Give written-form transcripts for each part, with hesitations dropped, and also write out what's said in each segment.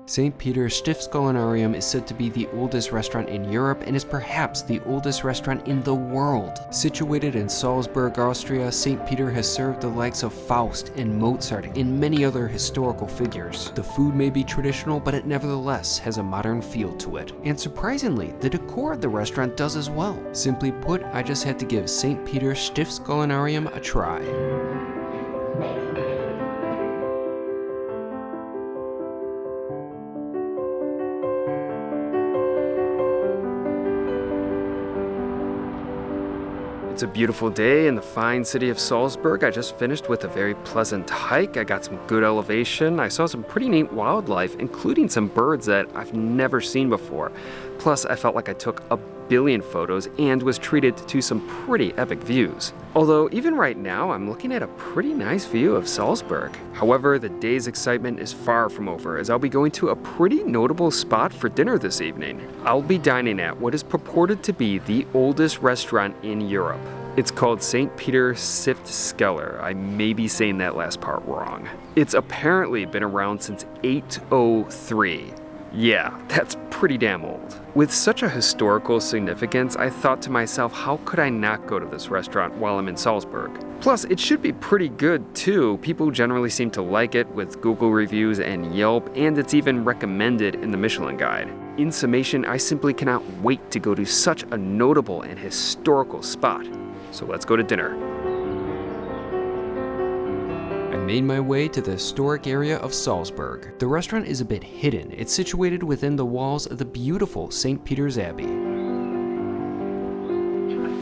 St. Peter's Stiftskulinarium is said to be the oldest restaurant in Europe and is perhaps the oldest restaurant in the world. Situated in Salzburg, Austria, St. Peter has served the likes of Faust and Mozart and many other historical figures. The food may be traditional, but it nevertheless has a modern feel to it. And surprisingly, the decor of the restaurant does as well. Simply put, I just had to give St. Peter's Stiftskulinarium a try. It's a beautiful day in the fine city of Salzburg. I just finished with a very pleasant hike. I got some good elevation. I saw some pretty neat wildlife, including some birds that I've never seen before. Plus, I felt like I took a billion photos and was treated to some pretty epic views. Although, even right now, I'm looking at a pretty nice view of Salzburg. However, the day's excitement is far from over, as I'll be going to a pretty notable spot for dinner this evening. I'll be dining at what is purported to be the oldest restaurant in Europe. It's called St. Peter's Stiftskulinarium. I may be saying that last part wrong. It's apparently been around since 803. Yeah, that's pretty damn old. With such a historical significance, I thought to myself, how could I not go to this restaurant while I'm in Salzburg? Plus, it should be pretty good too. People generally seem to like it with Google reviews and Yelp, and it's even recommended in the Michelin Guide. In summation, I simply cannot wait to go to such a notable and historical spot. So let's go to dinner. I made my way to the historic area of Salzburg. The restaurant is a bit hidden. It's situated within the walls of the beautiful St. Peter's Abbey.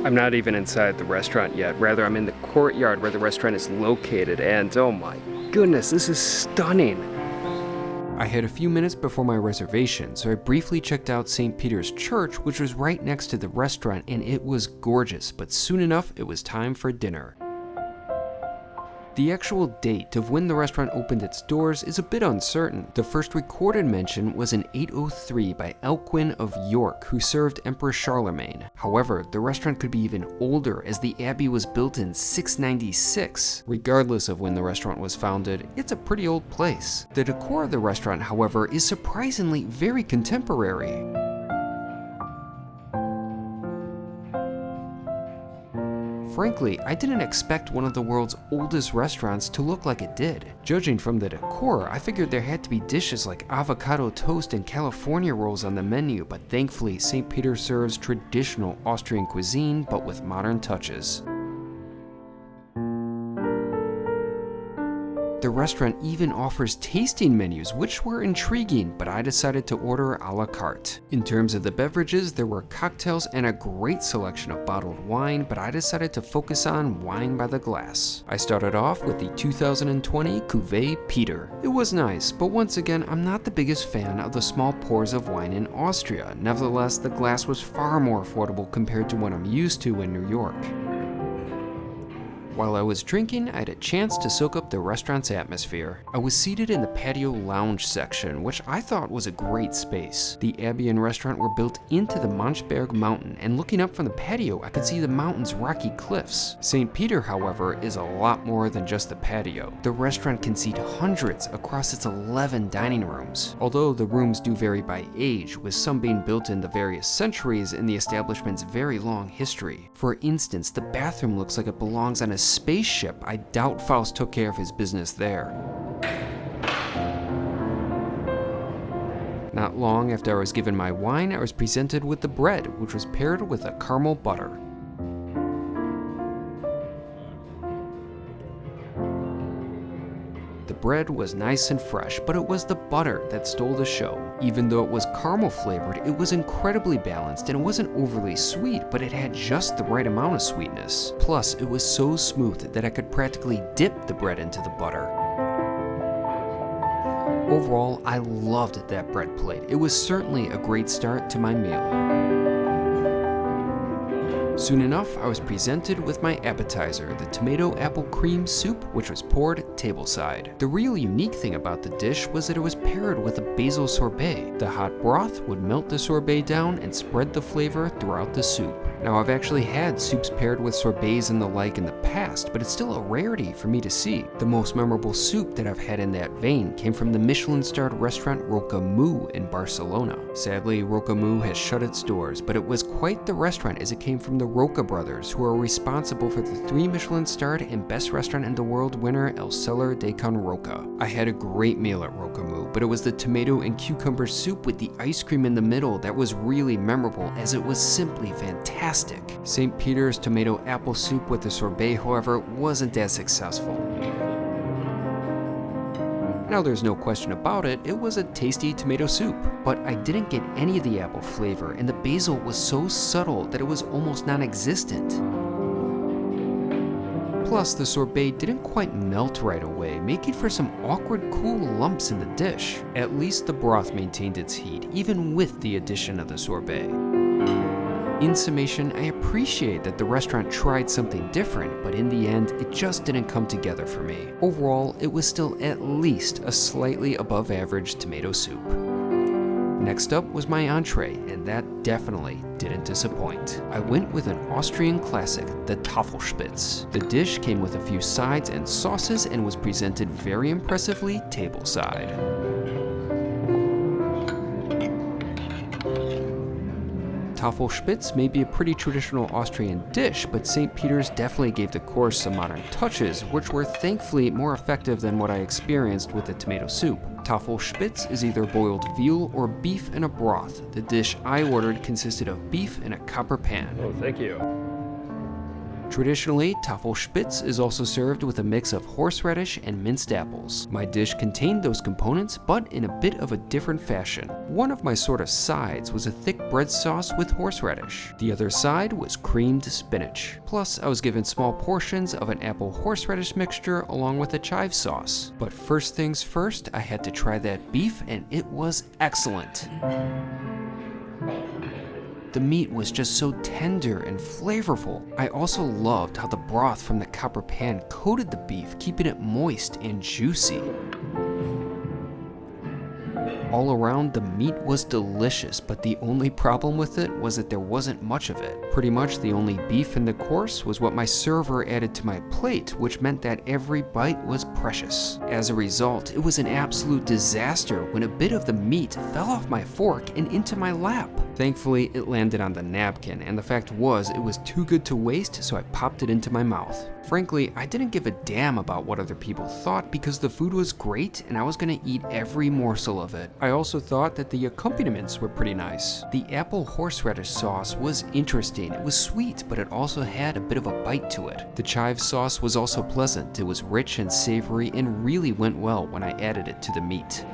I'm not even inside the restaurant yet. Rather, I'm in the courtyard where the restaurant is located, and oh my goodness, this is stunning. I had a few minutes before my reservation, so I briefly checked out St. Peter's Church, which was right next to the restaurant, and it was gorgeous, but soon enough, it was time for dinner. The actual date of when the restaurant opened its doors is a bit uncertain. The first recorded mention was in 803 by Elquin of York, who served Emperor Charlemagne. However, the restaurant could be even older, as the abbey was built in 696. Regardless of when the restaurant was founded, it's a pretty old place. The decor of the restaurant, however, is surprisingly very contemporary. Frankly, I didn't expect one of the world's oldest restaurants to look like it did. Judging from the decor, I figured there had to be dishes like avocado toast and California rolls on the menu, but thankfully St. Peter serves traditional Austrian cuisine, but with modern touches. The restaurant even offers tasting menus, which were intriguing, but I decided to order a la carte. In terms of the beverages, there were cocktails and a great selection of bottled wine, but I decided to focus on wine by the glass. I started off with the 2020 Cuvée Peter. It was nice, but once again, I'm not the biggest fan of the small pours of wine in Austria. Nevertheless, the glass was far more affordable compared to what I'm used to in New York. While I was drinking, I had a chance to soak up the restaurant's atmosphere. I was seated in the patio lounge section, which I thought was a great space. The Abbey and restaurant were built into the Monchberg mountain, and looking up from the patio, I could see the mountain's rocky cliffs. St. Peter, however, is a lot more than just the patio. The restaurant can seat hundreds across its 11 dining rooms. Although the rooms do vary by age, with some being built in the various centuries in the establishment's very long history. For instance, the bathroom looks like it belongs on a spaceship. I doubt Faust took care of his business there. Not long after I was given my wine, I was presented with the bread, which was paired with a caramel butter. The bread was nice and fresh, but it was the butter that stole the show. Even though it was caramel flavored, it was incredibly balanced and it wasn't overly sweet, but it had just the right amount of sweetness. Plus, it was so smooth that I could practically dip the bread into the butter. Overall, I loved that bread plate. It was certainly a great start to my meal. Soon enough, I was presented with my appetizer, the tomato apple cream soup, which was poured tableside. The real unique thing about the dish was that it was paired with a basil sorbet. The hot broth would melt the sorbet down and spread the flavor throughout the soup. Now, I've actually had soups paired with sorbets and the like in the past, but it's still a rarity for me to see. The most memorable soup that I've had in that vein came from the Michelin-starred restaurant Roca Mu in Barcelona. Sadly, Roca Mu has shut its doors, but it was quite the restaurant as it came from the Roca brothers, who are responsible for the 3 Michelin-starred and Best Restaurant in the World winner El Cellar de Can Roca. I had a great meal at Roca Mu, but it was the tomato and cucumber soup with the ice cream in the middle that was really memorable, as it was simply fantastic. St. Peter's tomato apple soup with the sorbet, however, wasn't as successful. Now, there's no question about it, it was a tasty tomato soup, but I didn't get any of the apple flavor, and the basil was so subtle that it was almost non-existent. Plus, the sorbet didn't quite melt right away, making for some awkward cool lumps in the dish. At least the broth maintained its heat, even with the addition of the sorbet. In summation, I appreciate that the restaurant tried something different, but in the end, it just didn't come together for me. Overall, it was still at least a slightly above average tomato soup. Next up was my entree, and that definitely didn't disappoint. I went with an Austrian classic, the Tafelspitz. The dish came with a few sides and sauces and was presented very impressively tableside. Tafelspitz may be a pretty traditional Austrian dish, but St. Peter's definitely gave the course some modern touches, which were thankfully more effective than what I experienced with the tomato soup. Tafelspitz is either boiled veal or beef in a broth. The dish I ordered consisted of beef in a copper pan. Oh, thank you. Traditionally, Tafelspitz is also served with a mix of horseradish and minced apples. My dish contained those components, but in a bit of a different fashion. One of my sort of sides was a thick bread sauce with horseradish. The other side was creamed spinach. Plus, I was given small portions of an apple horseradish mixture along with a chive sauce. But first things first, I had to try that beef, and it was excellent. The meat was just so tender and flavorful. I also loved how the broth from the copper pan coated the beef, keeping it moist and juicy. All around, the meat was delicious, but the only problem with it was that there wasn't much of it. Pretty much the only beef in the course was what my server added to my plate, which meant that every bite was precious. As a result, it was an absolute disaster when a bit of the meat fell off my fork and into my lap. Thankfully, it landed on the napkin, and the fact was, it was too good to waste, so I popped it into my mouth. Frankly, I didn't give a damn about what other people thought because the food was great and I was gonna eat every morsel of it. I also thought that the accompaniments were pretty nice. The apple horseradish sauce was interesting. It was sweet, but it also had a bit of a bite to it. The chive sauce was also pleasant. It was rich and savory and really went well when I added it to the meat.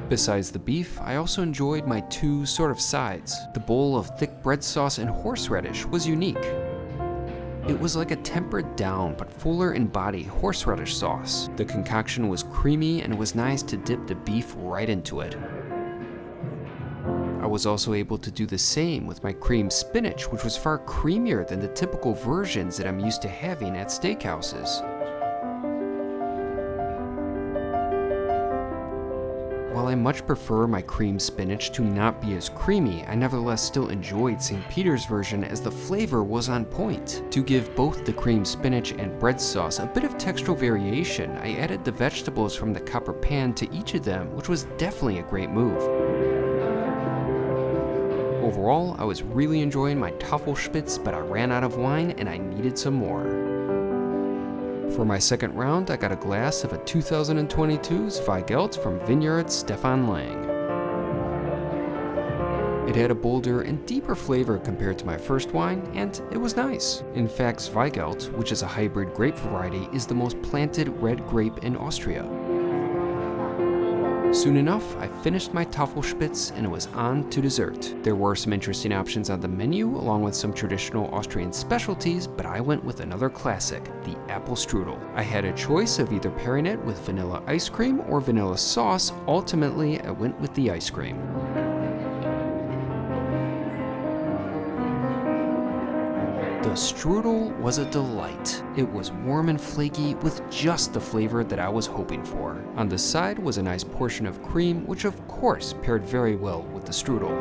Besides the beef, I also enjoyed my 2 sort of sides. The bowl of thick bread sauce and horseradish was unique. It was like a tempered down but fuller in body horseradish sauce. The concoction was creamy and it was nice to dip the beef right into it. I was also able to do the same with my creamed spinach, which was far creamier than the typical versions that I'm used to having at steakhouses. While I much prefer my creamed spinach to not be as creamy, I nevertheless still enjoyed St. Peter's version as the flavor was on point. To give both the creamed spinach and bread sauce a bit of textural variation, I added the vegetables from the copper pan to each of them, which was definitely a great move. Overall, I was really enjoying my Tafelspitz, but I ran out of wine and I needed some more. For my second round, I got a glass of a 2022 Zweigelt from Vineyard Stefan Lang. It had a bolder and deeper flavor compared to my first wine, and it was nice. In fact, Zweigelt, which is a hybrid grape variety, is the most planted red grape in Austria. Soon enough, I finished my Tafelspitz and it was on to dessert. There were some interesting options on the menu, along with some traditional Austrian specialties, but I went with another classic, the apple strudel. I had a choice of either pairing it with vanilla ice cream or vanilla sauce. Ultimately, I went with the ice cream. The strudel was a delight. It was warm and flaky with just the flavor that I was hoping for. On the side was a nice portion of cream, which of course paired very well with the strudel.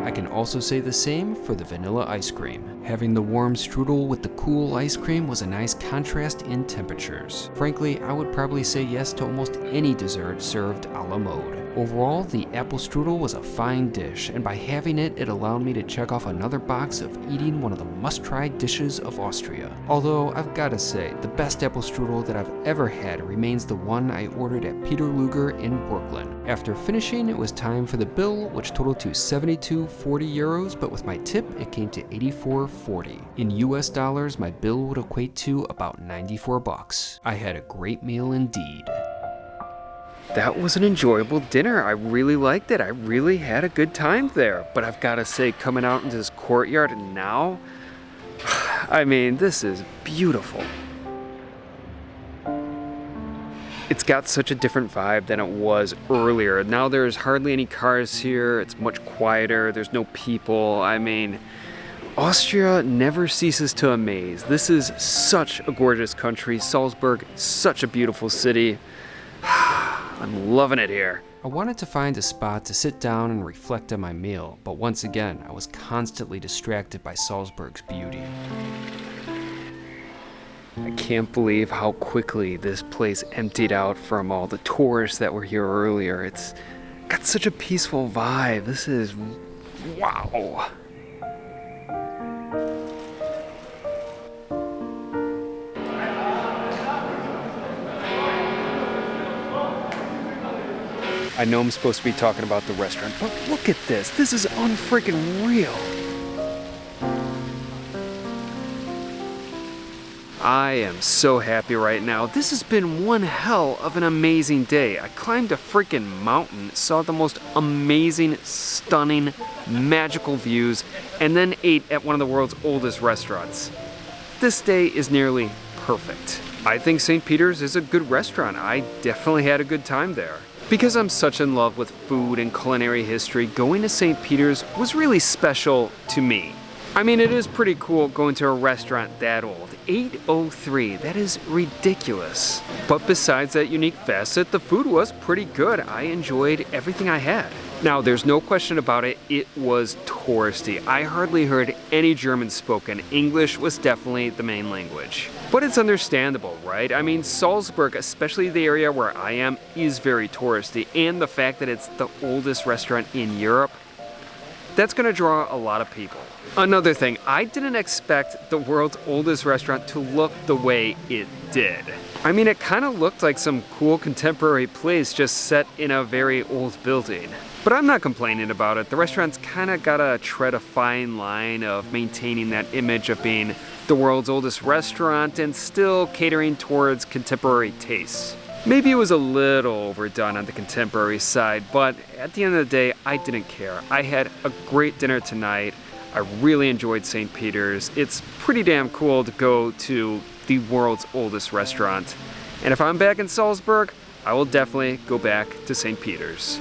I can also say the same for the vanilla ice cream. Having the warm strudel with the cool ice cream was a nice contrast in temperatures. Frankly, I would probably say yes to almost any dessert served a la mode. Overall, the apple strudel was a fine dish, and by having it, it allowed me to check off another box of eating one of the must-try dishes of Austria. Although, I've gotta say, the best apple strudel that I've ever had remains the one I ordered at Peter Luger in Brooklyn. After finishing, it was time for the bill, which totaled to €72.40, but with my tip, it came to $84.40. In US dollars, my bill would equate to about $94. I had a great meal indeed. That was an enjoyable dinner. I really liked it. I really had a good time there. But I've got to say, coming out into this courtyard now, I mean, this is beautiful. It's got such a different vibe than it was earlier. Now there's hardly any cars here. It's much quieter. There's no people. I mean, Austria never ceases to amaze. This is such a gorgeous country. Salzburg, such a beautiful city. I'm loving it here. I wanted to find a spot to sit down and reflect on my meal, but once again, I was constantly distracted by Salzburg's beauty. I can't believe how quickly this place emptied out from all the tourists that were here earlier. It's got such a peaceful vibe. This is wow. I know I'm supposed to be talking about the restaurant, but look at this. This is unfreaking real. I am so happy right now. This has been one hell of an amazing day. I climbed a freaking mountain, saw the most amazing, stunning, magical views, and then ate at one of the world's oldest restaurants. This day is nearly perfect. I think St. Peter's is a good restaurant. I definitely had a good time there. Because I'm such in love with food and culinary history, going to St. Peter's was really special to me. I mean, it is pretty cool going to a restaurant that old. 803, that is ridiculous. But besides that unique facet, the food was pretty good. I enjoyed everything I had. Now, there's no question about it, it was touristy. I hardly heard any German spoken. English was definitely the main language. But it's understandable, right? I mean, Salzburg, especially the area where I am, is very touristy. And the fact that it's the oldest restaurant in Europe, that's gonna draw a lot of people. Another thing, I didn't expect the world's oldest restaurant to look the way it did. I mean, it kind of looked like some cool contemporary place just set in a very old building. But I'm not complaining about it. The restaurant's kind of gotta tread a fine line of maintaining that image of being the world's oldest restaurant and still catering towards contemporary tastes. Maybe it was a little overdone on the contemporary side, but at the end of the day, I didn't care. I had a great dinner tonight. I really enjoyed St. Peter's. It's pretty damn cool to go to the world's oldest restaurant. And if I'm back in Salzburg, I will definitely go back to St. Peter's.